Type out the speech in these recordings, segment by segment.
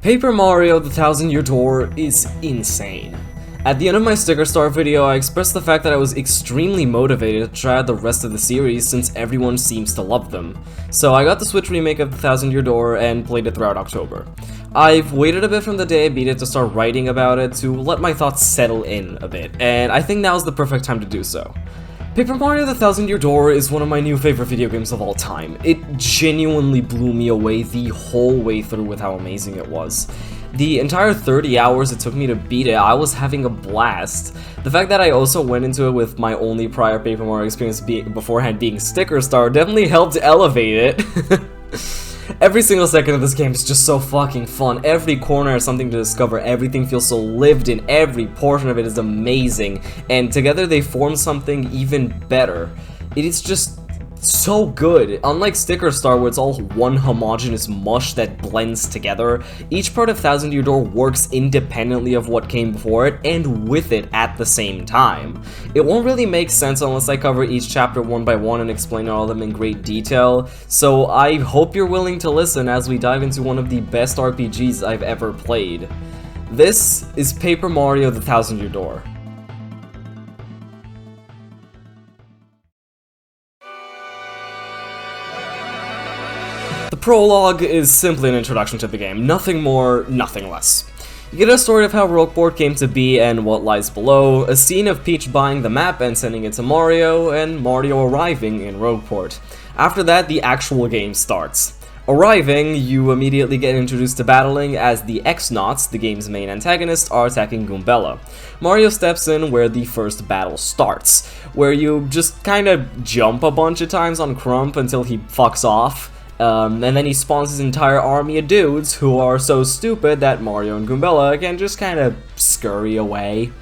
Paper Mario: The Thousand-Year Door is insane. At the end of my Sticker Star video, I expressed the fact that I was extremely motivated to try out the rest of the series since everyone seems to love them. So I got the Switch remake of The Thousand-Year Door and played it throughout October. I've waited a bit from the day I beat it to start writing about it to let my thoughts settle in a bit, and I think now's the perfect time to do so. Paper Mario: The Thousand-Year Door is one of my new favorite video games of all time. It genuinely blew me away the whole way through with how amazing it was. The entire 30 hours it took me to beat it, I was having a blast. The fact that I also went into it with my only prior Paper Mario experience beforehand being Sticker Star definitely helped elevate it. Every single second of this game is just so fucking fun. Every corner has something to discover, everything feels so lived in, every portion of it is amazing, and together they form something even better. It is just so good. Unlike Sticker Star, where it's all one homogeneous mush that blends together, each part of Thousand-Year Door works independently of what came before it and with it at the same time. It won't really make sense unless I cover each chapter one by one and explain all of them in great detail, so I hope you're willing to listen as we dive into one of the best RPGs I've ever played. This is Paper Mario: The Thousand-Year Door. The prologue is simply an introduction to the game, nothing more, nothing less. You get a story of how Rogueport came to be and what lies below, a scene of Peach buying the map and sending it to Mario, and Mario arriving in Rogueport. After that, the actual game starts. Arriving, you immediately get introduced to battling as the X-Nauts, the game's main antagonists, are attacking Goombella. Mario steps in where the first battle starts, where you just kinda jump a bunch of times on Crump until he fucks off. And then he spawns his entire army of dudes who are so stupid that Mario and Goombella can just kind of scurry away.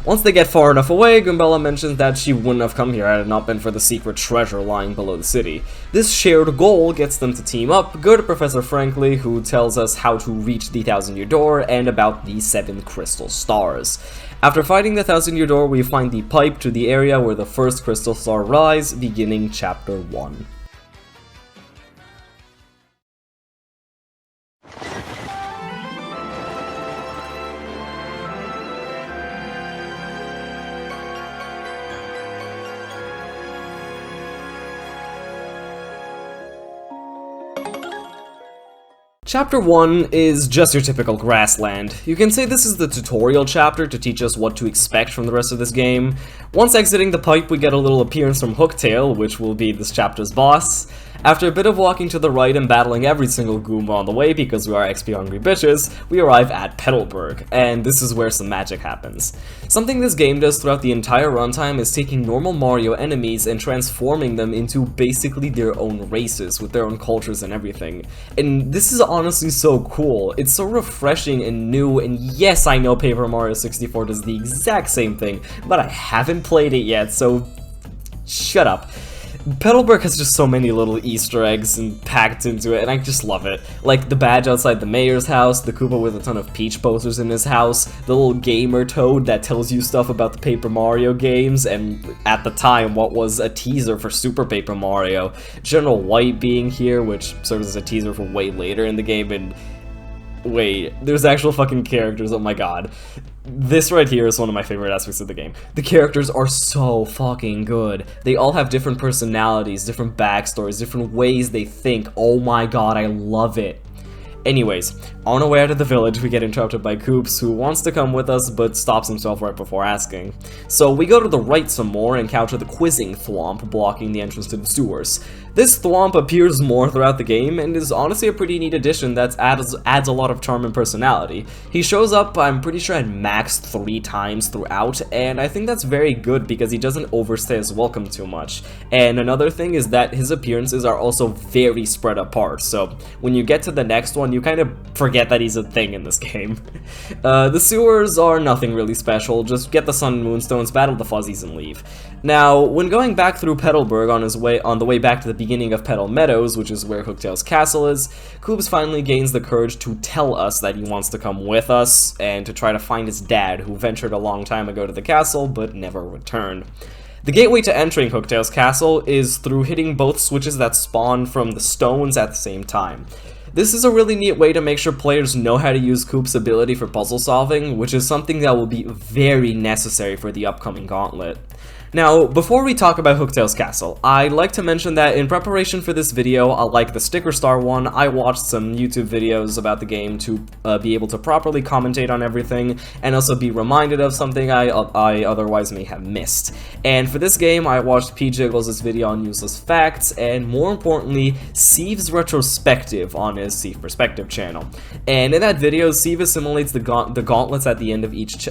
Once they get far enough away, Goombella mentions that she wouldn't have come here had it not been for the secret treasure lying below the city. This shared goal gets them to team up, go to Professor Frankly, who tells us how to reach the Thousand-Year Door and about the 7 crystal stars. After fighting the Thousand-Year Door, we find the pipe to the area where the first crystal star lies, beginning Chapter 1. Chapter 1 is just your typical grassland. You can say this is the tutorial chapter to teach us what to expect from the rest of this game. Once exiting the pipe, we get a little appearance from Hooktail, which will be this chapter's boss. After a bit of walking to the right and battling every single Goomba on the way because we are XP hungry bitches, we arrive at Petalburg, and this is where some magic happens. Something this game does throughout the entire runtime is taking normal Mario enemies and transforming them into basically their own races with their own cultures and everything. And this is honestly so cool. It's so refreshing and new, and yes, I know Paper Mario 64 does the exact same thing, but I haven't played it yet, so shut up. Petalburg has just so many little Easter eggs and packed into it, and I just love it. Like the badge outside the mayor's house, the Koopa with a ton of Peach posters in his house, the little gamer toad that tells you stuff about the Paper Mario games, and at the time, what was a teaser for Super Paper Mario. General White being here, which serves as a teaser for way later in the game, and wait, there's actual fucking characters, oh my god. This right here is one of my favorite aspects of the game. The characters are so fucking good. They all have different personalities, different backstories, different ways they think. Oh my god, I love it. Anyways, on our way out of the village, we get interrupted by Koops, who wants to come with us, but stops himself right before asking. So we go to the right some more and encounter the quizzing Thwomp blocking the entrance to the sewers. This Thwomp appears more throughout the game, and is honestly a pretty neat addition that adds a lot of charm and personality. He shows up, I'm pretty sure, at max 3 times throughout, and I think that's very good because he doesn't overstay his welcome too much. And another thing is that his appearances are also very spread apart, so when you get to the next one, you kind of forget that he's a thing in this game. The sewers are nothing really special, just get the Sun and Moonstones, battle the Fuzzies, and leave. Now, when going back through Petalburg on the way back to the beginning of Petal Meadows, which is where Hooktail's castle is, Koops finally gains the courage to tell us that he wants to come with us, and to try to find his dad, who ventured a long time ago to the castle, but never returned. The gateway to entering Hooktail's castle is through hitting both switches that spawn from the stones at the same time. This is a really neat way to make sure players know how to use Coop's ability for puzzle solving, which is something that will be very necessary for the upcoming gauntlet. Now, before we talk about Hooktail's Castle, I'd like to mention that in preparation for this video, like the Sticker Star one, I watched some YouTube videos about the game to be able to properly commentate on everything, and also be reminded of something I otherwise may have missed. And for this game, I watched P-Jiggles' video on useless facts, and more importantly, Sieve's retrospective on his Sieve Perspective channel. And in that video, Sieve assimilates the gauntlets at the end of each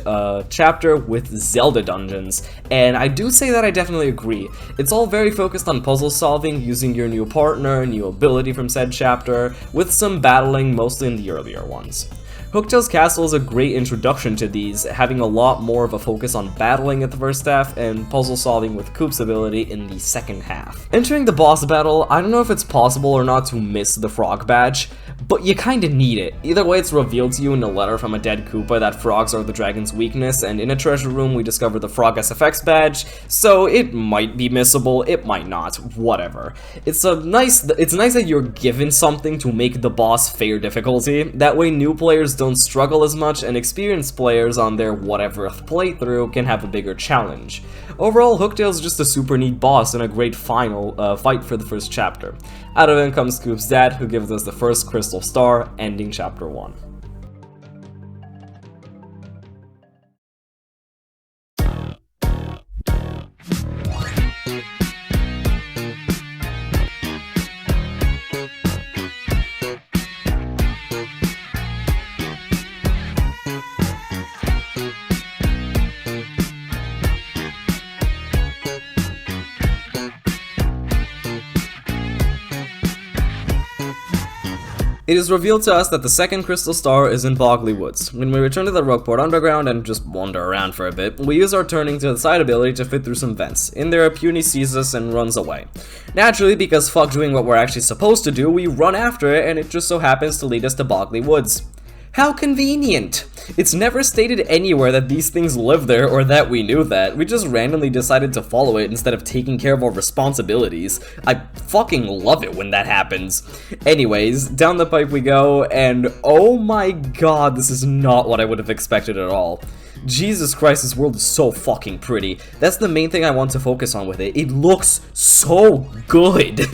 chapter with Zelda dungeons, and I do say that I definitely agree. It's all very focused on puzzle solving, using your new partner, new ability from said chapter, with some battling mostly in the earlier ones. Hooktail's Castle is a great introduction to these, having a lot more of a focus on battling at the first half and puzzle solving with Coop's ability in the second half. Entering the boss battle, I don't know if it's possible or not to miss the frog badge, but you kinda need it. Either way, it's revealed to you in a letter from a dead Koopa that frogs are the dragon's weakness, and in a treasure room we discover the frog SFX badge, so it might be missable, it might not, whatever. It's nice that you're given something to make the boss fair difficulty. That way new players don't struggle as much, and experienced players on their whateverth playthrough can have a bigger challenge. Overall, Hooktail's just a super neat boss and a great final fight for the first chapter. Out of it comes Coop's dad, who gives us the first crystal star, ending chapter 1. It is revealed to us that the second crystal star is in Bogley Woods. When we return to the Rogueport Underground and just wander around for a bit, we use our turning to the side ability to fit through some vents. In there, Puny sees us and runs away. Naturally, because fuck doing what we're actually supposed to do, we run after it, and it just so happens to lead us to Bogley Woods. How convenient! It's never stated anywhere that these things live there or that we knew that. We just randomly decided to follow it instead of taking care of our responsibilities. I fucking love it when that happens. Anyways, down the pipe we go, and oh my god, this is not what I would have expected at all. Jesus Christ, this world is so fucking pretty. That's the main thing I want to focus on with it. It looks so good.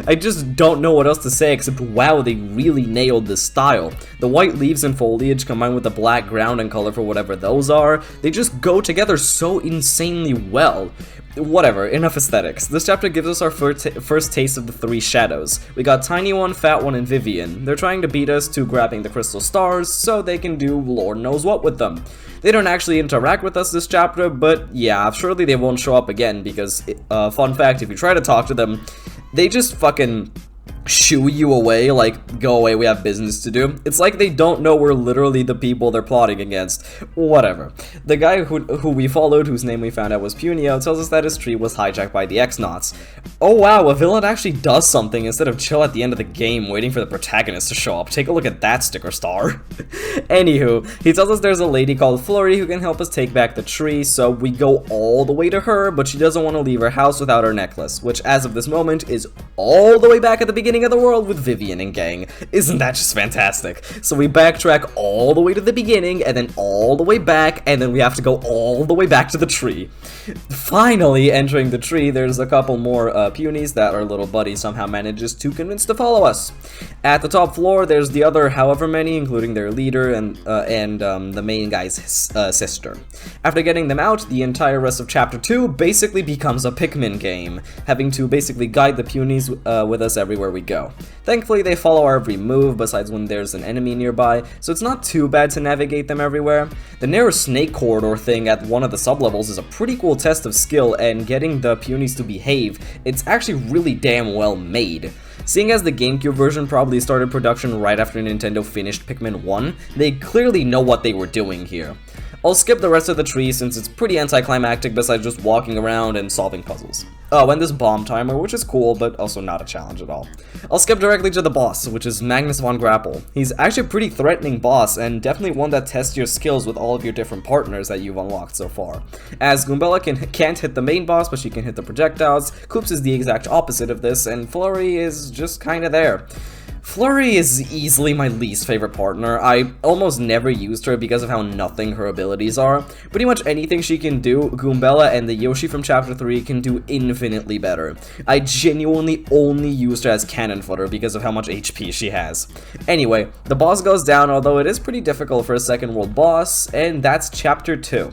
I just don't know what else to say except wow, they really nailed this style. The white leaves and foliage combined with the black ground and color for whatever those are, they just go together so insanely well. Whatever, enough aesthetics. This chapter gives us our first taste of the three shadows. We got Tiny One, Fat One, and Vivian. They're trying to beat us to grabbing the crystal stars so they can do Lord knows what with them. They don't actually interact with us this chapter, but yeah, surely they won't show up again because, fun fact, if you try to talk to them, they just fucking shoo you away, like, go away, we have business to do. It's like they don't know we're literally the people they're plotting against. Whatever. The guy who we followed, whose name we found out was Punio, tells us that his tree was hijacked by the X-Nauts. Oh wow, a villain actually does something instead of chill at the end of the game waiting for the protagonist to show up. Take a look at that sticker star. Anywho, he tells us there's a lady called Flurry who can help us take back the tree, so we go all the way to her, but she doesn't want to leave her house without her necklace, which as of this moment is all the way back at the beginning of the world with Vivian and gang. Isn't that just fantastic? So we backtrack all the way to the beginning, and then all the way back, and then we have to go all the way back to the tree. Finally, entering the tree, there's a couple more punies that our little buddy somehow manages to convince to follow us. At the top floor, there's the other however many, including their leader and the main guy's sister. After getting them out, the entire rest of chapter 2 basically becomes a Pikmin game, having to basically guide the punies with us everywhere we go. Thankfully, they follow our every move, besides when there's an enemy nearby, so it's not too bad to navigate them everywhere. The narrow snake corridor thing at one of the sublevels is a pretty cool test of skill, and getting the punies to behave, it's actually really damn well made. Seeing as the GameCube version probably started production right after Nintendo finished Pikmin 1, they clearly know what they were doing here. I'll skip the rest of the tree since it's pretty anticlimactic besides just walking around and solving puzzles. Oh, and this bomb timer, which is cool, but also not a challenge at all. I'll skip directly to the boss, which is Magnus von Grapple. He's actually a pretty threatening boss, and definitely one that tests your skills with all of your different partners that you've unlocked so far. As Goombella can't hit the main boss, but she can hit the projectiles, Koops is the exact opposite of this, and Flurry is just kinda there. Flurry is easily my least favorite partner. I almost never used her because of how nothing her abilities are. Pretty much anything she can do, Goombella and the Yoshi from Chapter 3 can do infinitely better. I genuinely only used her as cannon fodder because of how much HP she has. Anyway, the boss goes down, although it is pretty difficult for a second world boss, and that's Chapter 2.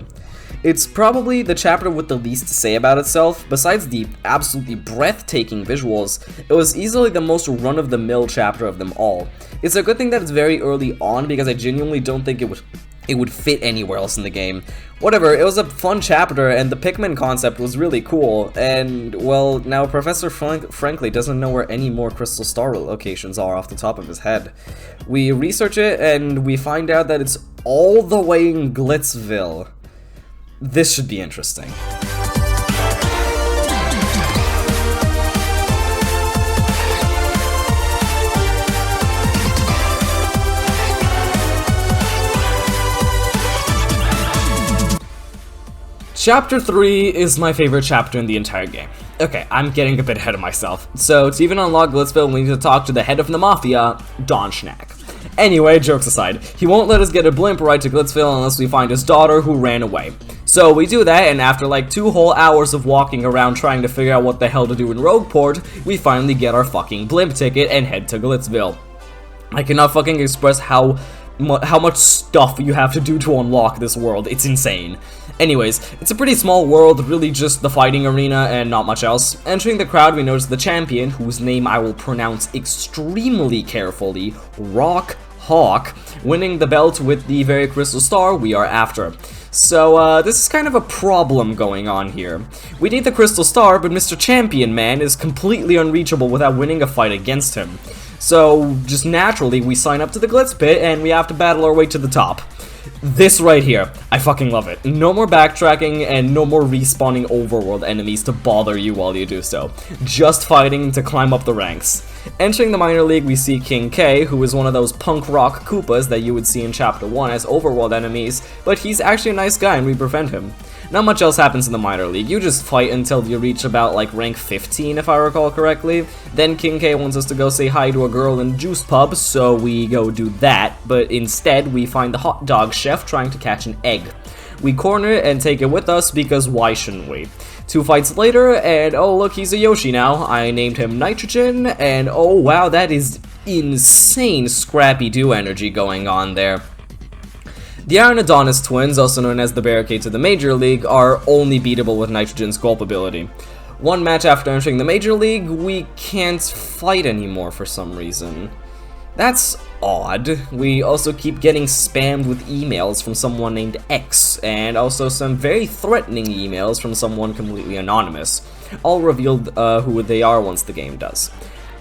It's probably the chapter with the least to say about itself. Besides the absolutely breathtaking visuals, it was easily the most run-of-the-mill chapter of them all. It's a good thing that it's very early on because I genuinely don't think it would fit anywhere else in the game. Whatever, it was a fun chapter and the Pikmin concept was really cool, and well, now Professor frankly doesn't know where any more Crystal Star locations are off the top of his head. We research it and we find out that it's all the way in Glitzville. This should be interesting. Chapter 3 is my favorite chapter in the entire game. Okay, I'm getting a bit ahead of myself. So, to even unlock Glitzville, we need to talk to the head of the Mafia, Don Schnack. Anyway, jokes aside, he won't let us get a blimp right to Glitzville unless we find his daughter who ran away. So we do that, and after like 2 whole hours of walking around trying to figure out what the hell to do in Rogueport, we finally get our fucking blimp ticket and head to Glitzville. I cannot fucking express how much stuff you have to do to unlock this world. It's insane. Anyways, it's a pretty small world, really just the fighting arena and not much else. Entering the crowd, we notice the champion, whose name I will pronounce extremely carefully, Rock Hawk, winning the belt with the very crystal star we are after. So, this is kind of a problem going on here. We need the crystal star, but Mr. Champion Man is completely unreachable without winning a fight against him. So, just naturally, we sign up to the Glitz Pit, and we have to battle our way to the top. This right here, I fucking love it. No more backtracking, and no more respawning overworld enemies to bother you while you do so. Just fighting to climb up the ranks. Entering the minor league, we see King K, who is one of those punk rock Koopas that you would see in Chapter 1 as overworld enemies, but he's actually a nice guy and we befriend him. Not much else happens in the minor league, you just fight until you reach about like rank 15 if I recall correctly. Then King K wants us to go say hi to a girl in Juice Pub, so we go do that, but instead we find the hot dog chef trying to catch an egg. We corner it and take it with us because why shouldn't we? 2 fights later, and oh look, he's a Yoshi now. I named him Nitrogen, and oh wow, that is insane Scrappy-Doo energy going on there. The Iron Adonis twins, also known as the Barricades of the Major League, are only beatable with Nitrogen's Gulp ability. One match after entering the Major League, we can't fight anymore for some reason. That's odd. We also keep getting spammed with emails from someone named X, and also some very threatening emails from someone completely anonymous. All revealed who they are once the game does.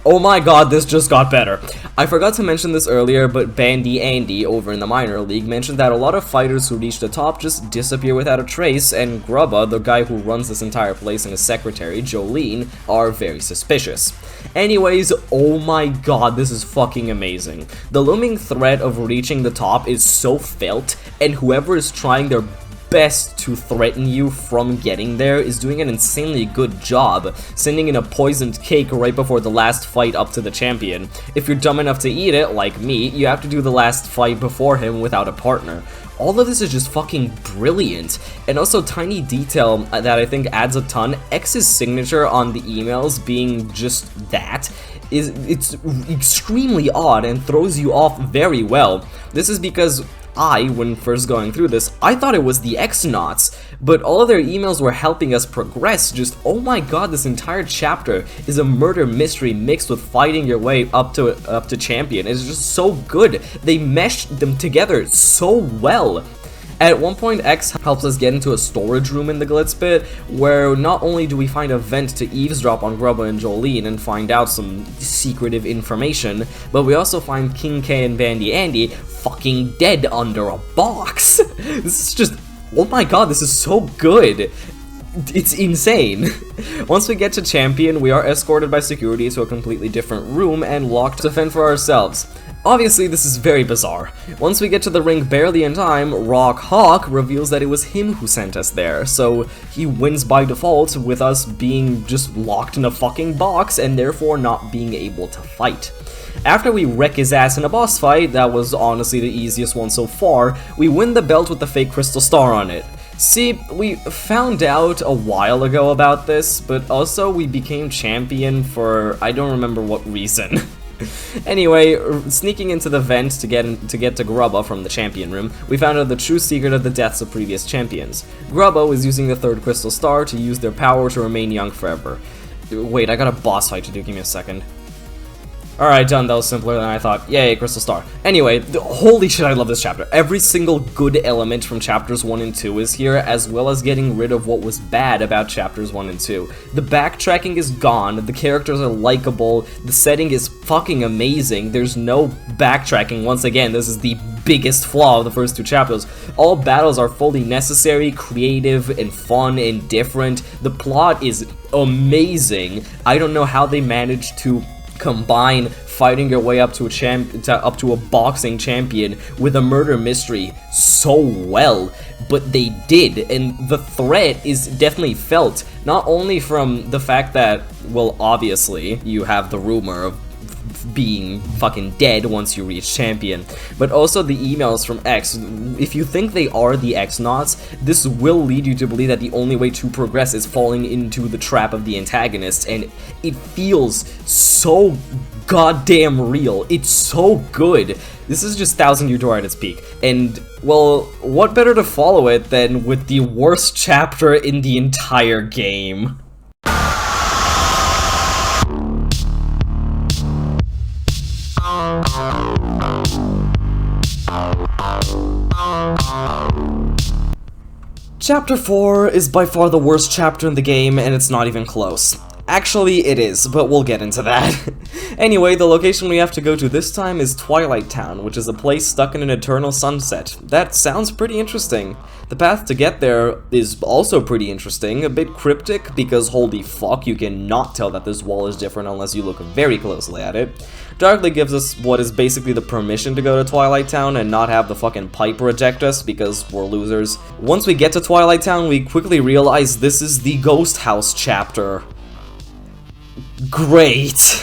Oh my god, this just got better. I forgot to mention this earlier, but Bandy Andy over in the minor league mentioned that a lot of fighters who reach the top just disappear without a trace, and Grubba, the guy who runs this entire place, and his secretary, Jolene, are very suspicious. Anyways, oh my god, this is fucking amazing. The looming threat of reaching the top is so felt, and whoever is trying their best to threaten you from getting there is doing an insanely good job, sending in a poisoned cake right before the last fight up to the champion. If you're dumb enough to eat it, like me, you have to do the last fight before him without a partner. All of this is just fucking brilliant, and also tiny detail that I think adds a ton. X's signature on the emails being just that it's extremely odd and throws you off very well. This is because when first going through this, I thought it was the X-Nauts, but all of their emails were helping us progress. Just, oh my god, this entire chapter is a murder mystery mixed with fighting your way up to champion. It's just so good. They meshed them together so well. At one point, X helps us get into a storage room in the Glitz Pit, where not only do we find a vent to eavesdrop on Grubba and Jolene and find out some secretive information, but we also find King K and Bandy Andy fucking dead under a box. This is just, oh my god, this is so good. It's insane. Once we get to Champion, we are escorted by security to a completely different room and locked to fend for ourselves. Obviously, this is very bizarre. Once we get to the ring barely in time, Rock Hawk reveals that it was him who sent us there, so he wins by default with us being just locked in a fucking box and therefore not being able to fight. After we wreck his ass in a boss fight, that was honestly the easiest one so far, we win the belt with the fake crystal star on it. See, we found out a while ago about this, but also we became champion for I don't remember what reason. Anyway, sneaking into the vent to get to Grubba from the champion room, we found out the true secret of the deaths of previous champions. Grubba was using the third crystal star to use their power to remain young forever. Wait, I got a boss fight to do, give me a second. Alright, done. That was simpler than I thought. Yay, Crystal Star. Anyway, holy shit, I love this chapter. Every single good element from chapters 1 and 2 is here, as well as getting rid of what was bad about chapters 1 and 2. The backtracking is gone, the characters are likable, the setting is fucking amazing, there's no backtracking. Once again, this is the biggest flaw of the first two chapters. All battles are fully necessary, creative, and fun, and different. The plot is amazing. I don't know how they managed to combine fighting your way up to a boxing champion with a murder mystery so well, but they did, and the threat is definitely felt, not only from the fact that, well, obviously, you have the rumor of being fucking dead once you reach champion, but also the emails from X. If you think they are the X-Nauts, this will lead you to believe that the only way to progress is falling into the trap of the antagonists, and it feels so goddamn real. It's so good. This is just 1000 Year Door at its peak, and, well, what better to follow it than with the worst chapter in the entire game? Chapter 4 is by far the worst chapter in the game, and it's not even close. Actually, it is, but we'll get into that. Anyway, the location we have to go to this time is Twilight Town, which is a place stuck in an eternal sunset. That sounds pretty interesting. The path to get there is also pretty interesting, a bit cryptic, because holy fuck, you cannot tell that this wall is different unless you look very closely at it. Darkly gives us what is basically the permission to go to Twilight Town and not have the fucking pipe reject us because we're losers. Once we get to Twilight Town, we quickly realize this is the Ghost House chapter. Great!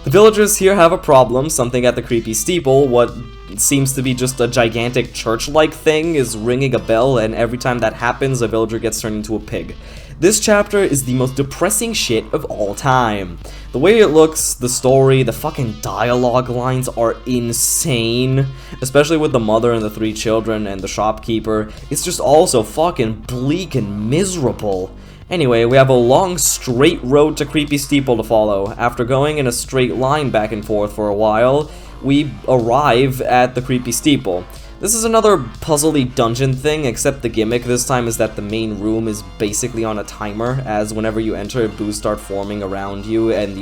The villagers here have a problem, something at the creepy steeple. What seems to be just a gigantic church-like thing is ringing a bell, and every time that happens, a villager gets turned into a pig. This chapter is the most depressing shit of all time. The way it looks, the story, the fucking dialogue lines are insane. Especially with the mother and the 3 children and the shopkeeper. It's just all so fucking bleak and miserable. Anyway, we have a long, straight road to Creepy Steeple to follow. After going in a straight line back and forth for a while, we arrive at the Creepy Steeple. This is another puzzly dungeon thing, except the gimmick this time is that the main room is basically on a timer, as whenever you enter, boos start forming around you, and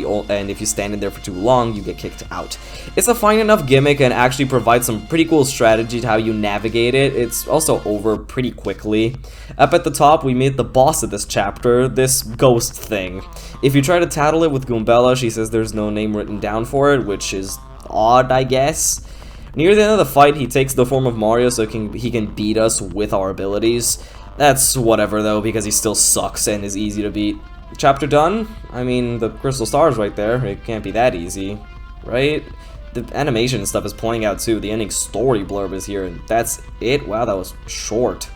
if you stand in there for too long, you get kicked out. It's a fine enough gimmick and actually provides some pretty cool strategy to how you navigate it. It's also over pretty quickly. Up at the top, we meet the boss of this chapter, this ghost thing. If you try to tattle it with Goombella, she says there's no name written down for it, which is odd, I guess. Near the end of the fight, he takes the form of Mario so he can beat us with our abilities. That's whatever though, because he still sucks and is easy to beat. Chapter done? I mean, the crystal star's right there. It can't be that easy, right? The animation and stuff is pointing out too. The ending story blurb is here, and that's it? Wow, that was short.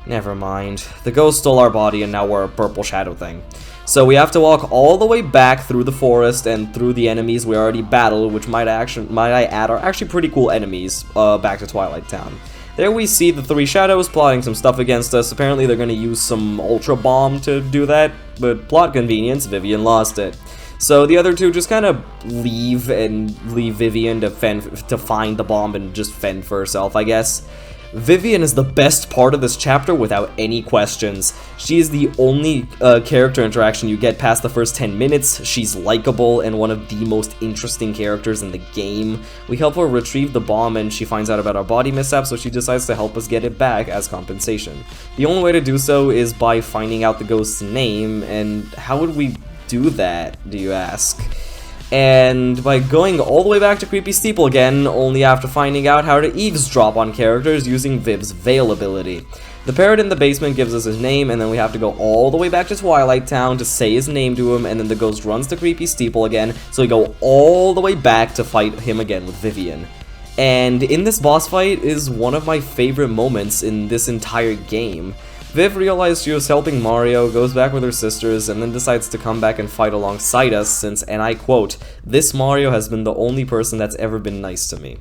Never mind. The ghost stole our body and now we're a purple shadow thing. So we have to walk all the way back through the forest and through the enemies we already battled, which might I add are actually pretty cool enemies, back to Twilight Town. There we see the 3 shadows plotting some stuff against us. Apparently they're gonna use some Ultra Bomb to do that, but plot convenience, Vivian lost it. So the other 2 just kind of leave Vivian to find the bomb and just fend for herself, I guess. Vivian is the best part of this chapter without any questions. She is the only character interaction you get past the first 10 minutes. She's likable and one of the most interesting characters in the game. We help her retrieve the bomb and she finds out about our body mishap, so she decides to help us get it back as compensation. The only way to do so is by finding out the ghost's name, and how would we do that, do you ask? And by going all the way back to Creepy Steeple again, only after finding out how to eavesdrop on characters using Viv's Veil ability. The parrot in the basement gives us his name, and then we have to go all the way back to Twilight Town to say his name to him, and then the ghost runs to Creepy Steeple again, so we go all the way back to fight him again with Vivian. And in this boss fight is one of my favorite moments in this entire game. Viv realized she was helping Mario, goes back with her sisters, and then decides to come back and fight alongside us since, and I quote, "This Mario has been the only person that's ever been nice to me."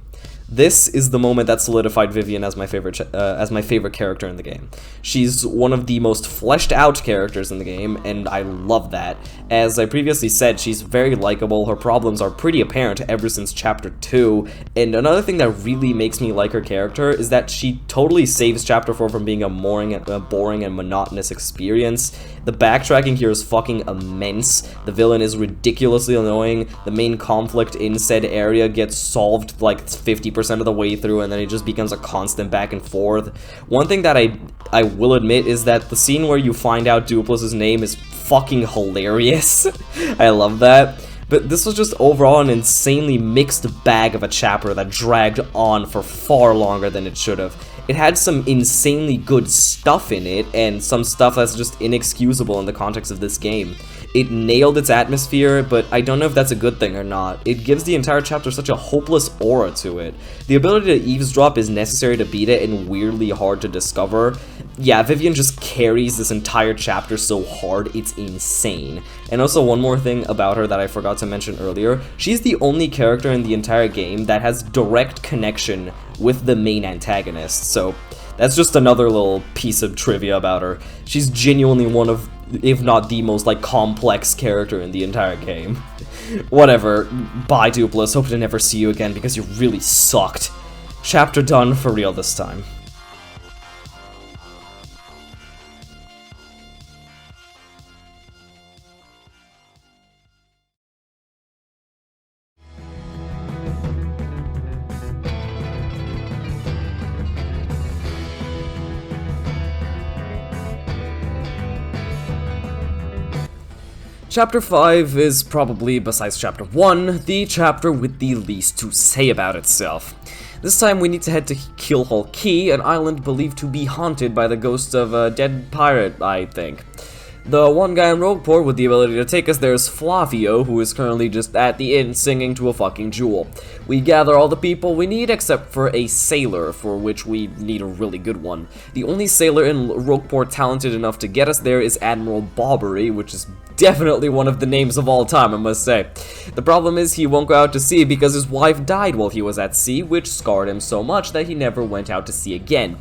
This is the moment that solidified Vivian as my favorite character in the game. She's one of the most fleshed out characters in the game, and I love that. As I previously said, she's very likable, her problems are pretty apparent ever since Chapter 2, and another thing that really makes me like her character is that she totally saves Chapter 4 from being a boring and monotonous experience. The backtracking here is fucking immense, the villain is ridiculously annoying, the main conflict in said area gets solved like 50% of the way through, and then it just becomes a constant back and forth. One thing that I will admit is that the scene where you find out Dupless's name is fucking hilarious. I love that. But this was just overall an insanely mixed bag of a chapter that dragged on for far longer than it should have. It had some insanely good stuff in it, and some stuff that's just inexcusable in the context of this game. It nailed its atmosphere, but I don't know if that's a good thing or not. It gives the entire chapter such a hopeless aura to it. The ability to eavesdrop is necessary to beat it and weirdly hard to discover. Yeah, Vivian just carries this entire chapter so hard, it's insane. And also one more thing about her that I forgot to mention earlier, she's the only character in the entire game that has direct connection with the main antagonist, so that's just another little piece of trivia about her. She's genuinely one of, if not the most, like, complex character in the entire game. Whatever, bye Dupless, hope to never see you again because you really sucked. Chapter done for real this time. Chapter 5 is probably, besides Chapter 1, the chapter with the least to say about itself. This time we need to head to Keelhole Key, an island believed to be haunted by the ghost of a dead pirate, I think. The one guy in Rogueport with the ability to take us there is Flavio, who is currently just at the inn singing to a fucking jewel. We gather all the people we need except for a sailor, for which we need a really good one. The only sailor in Rogueport talented enough to get us there is Admiral Bobbery, which is definitely one of the names of all time, I must say. The problem is he won't go out to sea because his wife died while he was at sea, which scarred him so much that he never went out to sea again.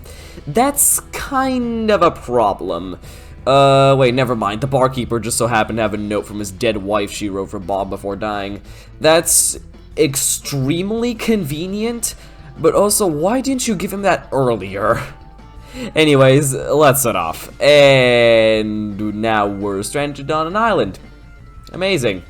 That's kind of a problem. Wait, never mind. The barkeeper just so happened to have a note from his dead wife she wrote for Bob before dying. That's extremely convenient, but also, why didn't you give him that earlier? Anyways, let's set off. And now we're stranded on an island. Amazing.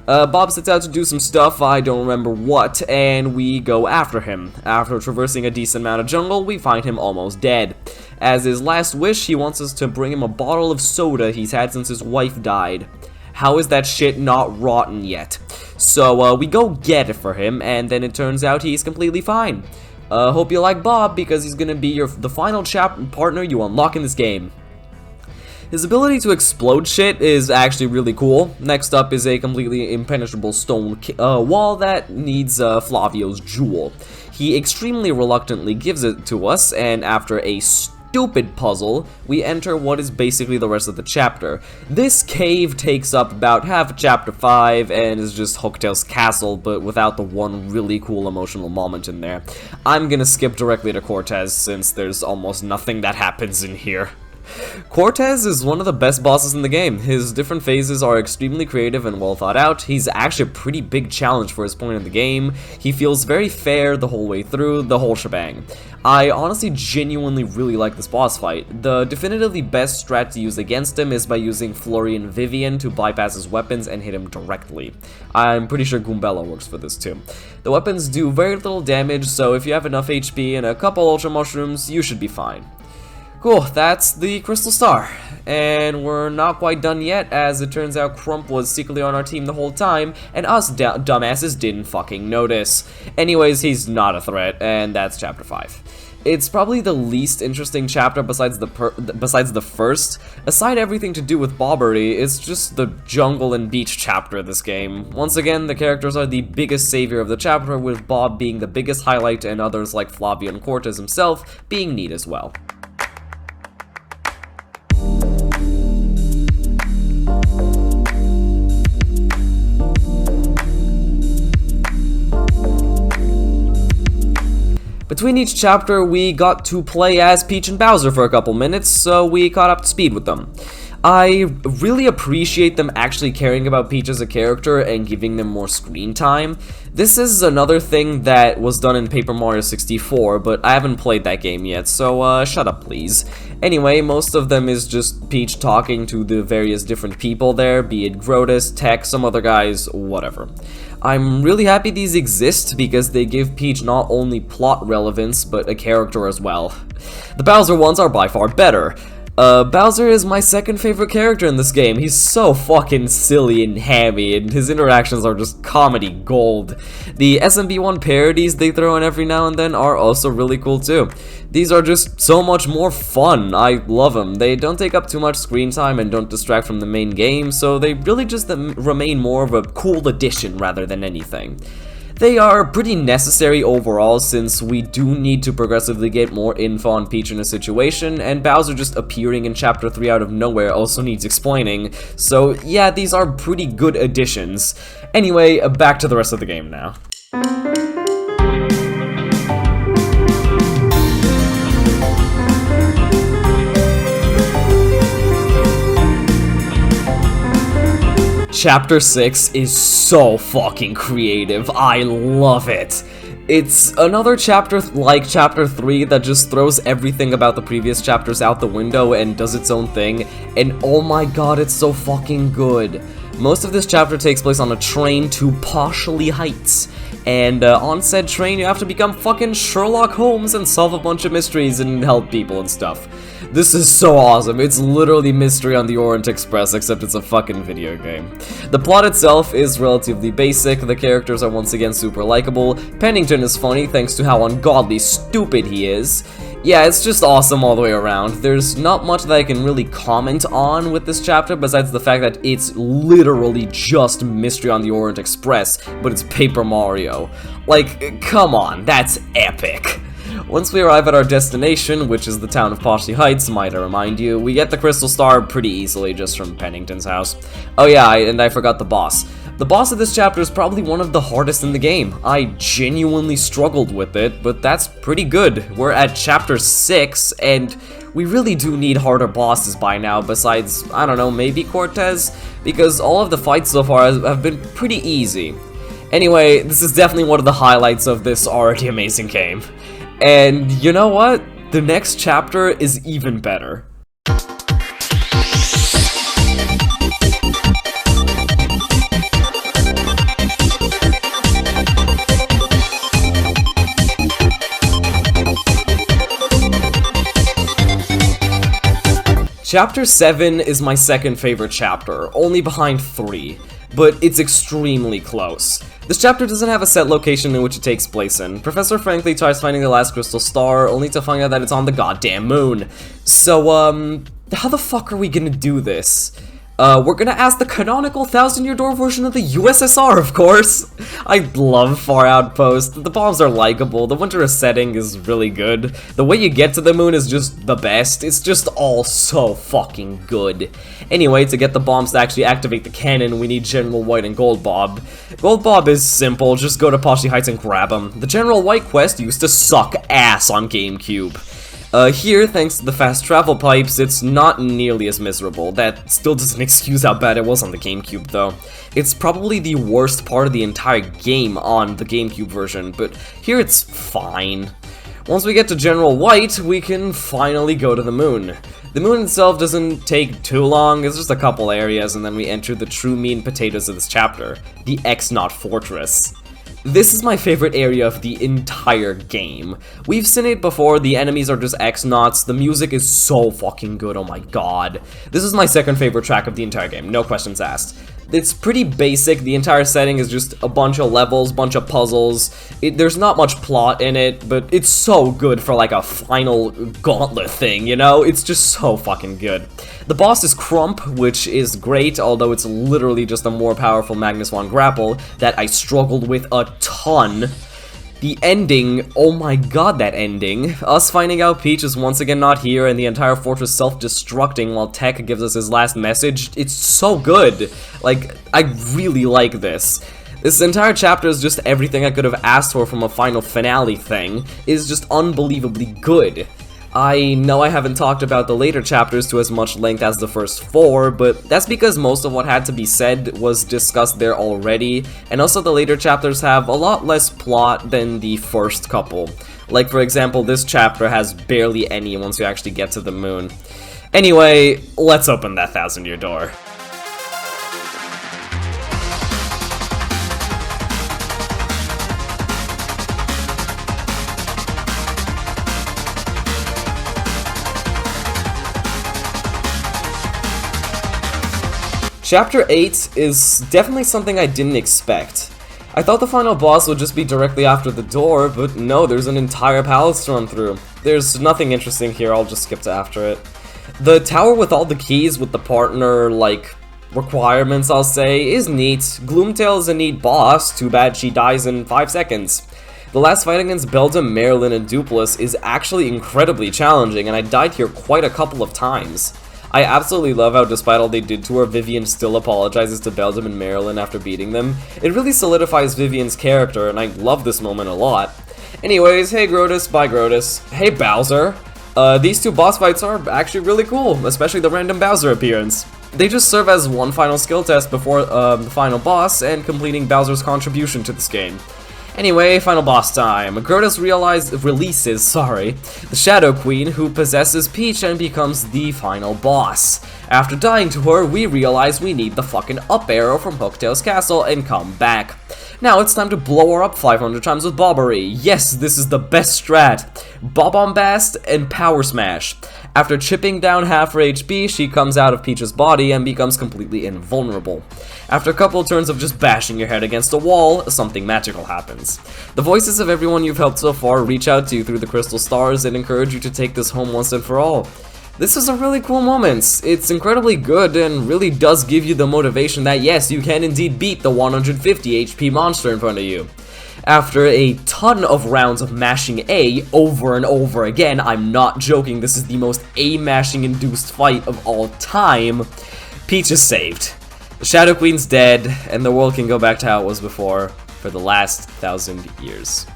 Bob sets out to do some stuff, I don't remember what, and we go after him. After traversing a decent amount of jungle, we find him almost dead. As his last wish, he wants us to bring him a bottle of soda he's had since his wife died. How is that shit not rotten yet? So, we go get it for him, and then it turns out he's completely fine. Hope you like Bob, because he's gonna be the final partner you unlock in this game. His ability to explode shit is actually really cool. Next up is a completely impenetrable stone wall that needs Flavio's jewel. He extremely reluctantly gives it to us, and after a stupid puzzle, we enter what is basically the rest of the chapter. This cave takes up about half of Chapter 5 and is just Hooktail's castle, but without the one really cool emotional moment in there. I'm gonna skip directly to Cortez since there's almost nothing that happens in here. Cortez is one of the best bosses in the game. His different phases are extremely creative and well thought out. He's actually a pretty big challenge for his point in the game. He feels very fair the whole way through, the whole shebang. I honestly genuinely really like this boss fight. The definitively best strat to use against him is by using Flurry and Vivian to bypass his weapons and hit him directly. I'm pretty sure Goombella works for this too. The weapons do very little damage, so if you have enough HP and a couple Ultra Mushrooms, you should be fine. Cool, that's the Crystal Star. And we're not quite done yet, as it turns out Crump was secretly on our team the whole time, and us dumbasses didn't fucking notice. Anyways, he's not a threat, and that's Chapter 5. It's probably the least interesting chapter besides the first. Aside everything to do with Bobbery, it's just the jungle and beach chapter of this game. Once again, the characters are the biggest savior of the chapter, with Bob being the biggest highlight and others like Flavio and Cortez himself being neat as well. Between each chapter, we got to play as Peach and Bowser for a couple minutes, so we caught up to speed with them. I really appreciate them actually caring about Peach as a character and giving them more screen time. This is another thing that was done in Paper Mario 64, but I haven't played that game yet, so shut up please. Anyway, most of them is just Peach talking to the various different people there, be it Grotus, Tech, some other guys, whatever. I'm really happy these exist because they give Peach not only plot relevance, but a character as well. The Bowser ones are by far better. Bowser is my second favorite character in this game. He's so fucking silly and hammy, and his interactions are just comedy gold. The SMB1 parodies they throw in every now and then are also really cool too. These are just so much more fun. I love them. They don't take up too much screen time and don't distract from the main game, so they really just remain more of a cool addition rather than anything. They are pretty necessary overall, since we do need to progressively get more info on Peach in a situation, and Bowser just appearing in Chapter 3 out of nowhere also needs explaining, so yeah, these are pretty good additions. Anyway, back to the rest of the game now. Chapter 6 is so fucking creative. I love it. It's another chapter like Chapter 3 that just throws everything about the previous chapters out the window and does its own thing, and oh my god, it's so fucking good. Most of this chapter takes place on a train to Poshley Heights, and on said train you have to become fucking Sherlock Holmes and solve a bunch of mysteries and help people and stuff. This is so awesome. It's literally Mystery on the Orient Express, except it's a fucking video game. The plot itself is relatively basic, the characters are once again super likable, Pennington is funny thanks to how ungodly stupid he is. Yeah, it's just awesome all the way around. There's not much that I can really comment on with this chapter besides the fact that it's literally just Mystery on the Orient Express, but it's Paper Mario. Like, come on, that's epic. Once we arrive at our destination, which is the town of Poshley Heights, might I remind you, we get the Crystal Star pretty easily just from Pennington's house. Oh yeah, and I forgot the boss. The boss of this chapter is probably one of the hardest in the game. I genuinely struggled with it, but that's pretty good. We're at Chapter 6, and we really do need harder bosses by now, besides, I don't know, maybe Cortez? Because all of the fights so far have been pretty easy. Anyway, this is definitely one of the highlights of this already amazing game. And you know what? The next chapter is even better. Chapter 7 is my second favorite chapter, only behind 3, but it's extremely close. This chapter doesn't have a set location in which it takes place in. Professor Frankly tries finding the last crystal star, only to find out that it's on the goddamn moon. So, how the fuck are we gonna do this? We're gonna ask the canonical 1000-Year Door version of the USSR, of course! I love Far Outpost, the bombs are likable, the winter setting is really good, the way you get to the moon is just the best, it's just all so fucking good. Anyway, to get the bombs to actually activate the cannon, we need General White and Gold Bob. Gold Bob is simple, just go to Poshley Heights and grab him. The General White quest used to suck ass on GameCube. Here, thanks to the fast travel pipes, it's not nearly as miserable. That still doesn't excuse how bad it was on the GameCube, though. It's probably the worst part of the entire game on the GameCube version, but here it's fine. Once we get to General White, we can finally go to the moon. The moon itself doesn't take too long, it's just a couple areas, and then we enter the true meat and potatoes of this chapter, the X-Naut Fortress. This is my favorite area of the entire game. We've seen it before, the enemies are just X-Nauts, the music is so fucking good, oh my god. This is my second favorite track of the entire game, no questions asked. It's pretty basic, the entire setting is just a bunch of levels, bunch of puzzles. There's not much plot in it, but it's so good for like a final gauntlet thing, you know? It's just so fucking good. The boss is Crump, which is great, although it's literally just a more powerful Magnus von Grapple that I struggled with a ton. The ending, oh my god, that ending. Us finding out Peach is once again not here and the entire fortress self-destructing while Tech gives us his last message, it's so good. Like, I really like this. This entire chapter is just everything I could have asked for from a final finale thing. It is just unbelievably good. I know I haven't talked about the later chapters to as much length as the first 4, but that's because most of what had to be said was discussed there already, and also the later chapters have a lot less plot than the first couple. Like, for example, this chapter has barely any once you actually get to the moon. Anyway, let's open that 1,000-year door. Chapter 8 is definitely something I didn't expect. I thought the final boss would just be directly after the door, but no, there's an entire palace to run through. There's nothing interesting here, I'll just skip to after it. The tower with all the keys with the partner, like, requirements, I'll say, is neat. Gloomtail is a neat boss, too bad she dies in 5 seconds. The last fight against Belgium, Marilyn, and Dupless is actually incredibly challenging, and I died here quite a couple of times. I absolutely love how despite all they did to her, Vivian still apologizes to Belgium and Marilyn after beating them. It really solidifies Vivian's character, and I love this moment a lot. Anyways, hey Grotus, bye Grotus. Hey Bowser. These two boss fights are actually really cool, especially the random Bowser appearance. They just serve as one final skill test before the final boss and completing Bowser's contribution to this game. Anyway, final boss time. Grotus releases the Shadow Queen, who possesses Peach and becomes the final boss. After dying to her, we realize we need the fucking up arrow from Hooktail's castle and come back. Now it's time to blow her up 500 times with Bobbery. Yes, this is the best strat. Bob-Bombast and Power Smash. After chipping down half her HP, she comes out of Peach's body and becomes completely invulnerable. After a couple of turns of just bashing your head against a wall, something magical happens. The voices of everyone you've helped so far reach out to you through the crystal stars and encourage you to take this home once and for all. This is a really cool moment. It's incredibly good and really does give you the motivation that yes, you can indeed beat the 150 HP monster in front of you. After a ton of rounds of mashing A over and over again, I'm not joking, this is the most A-mashing induced fight of all time, Peach is saved. The Shadow Queen's dead, and the world can go back to how it was before for the last 1,000 years.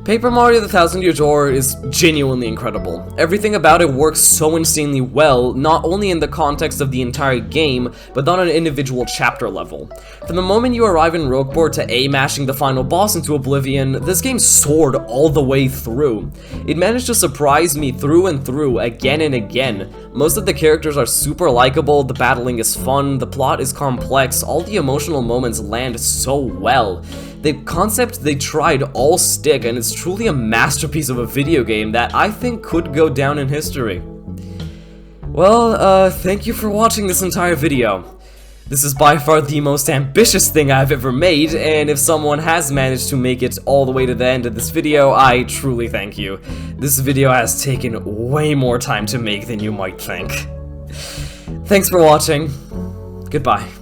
Paper Mario: The 1,000-Year Door is genuinely incredible. Everything about it works so insanely well, not only in the context of the entire game, but on an individual chapter level. From the moment you arrive in Rogueport to A-mashing the final boss into oblivion, this game soared all the way through. It managed to surprise me through and through, again and again. Most of the characters are super likable, the battling is fun, the plot is complex, all the emotional moments land so well. The concept they tried all stick, and it's truly a masterpiece of a video game that I think could go down in history. Well, thank you for watching this entire video. This is by far the most ambitious thing I've ever made, and if someone has managed to make it all the way to the end of this video, I truly thank you. This video has taken way more time to make than you might think. Thanks for watching. Goodbye.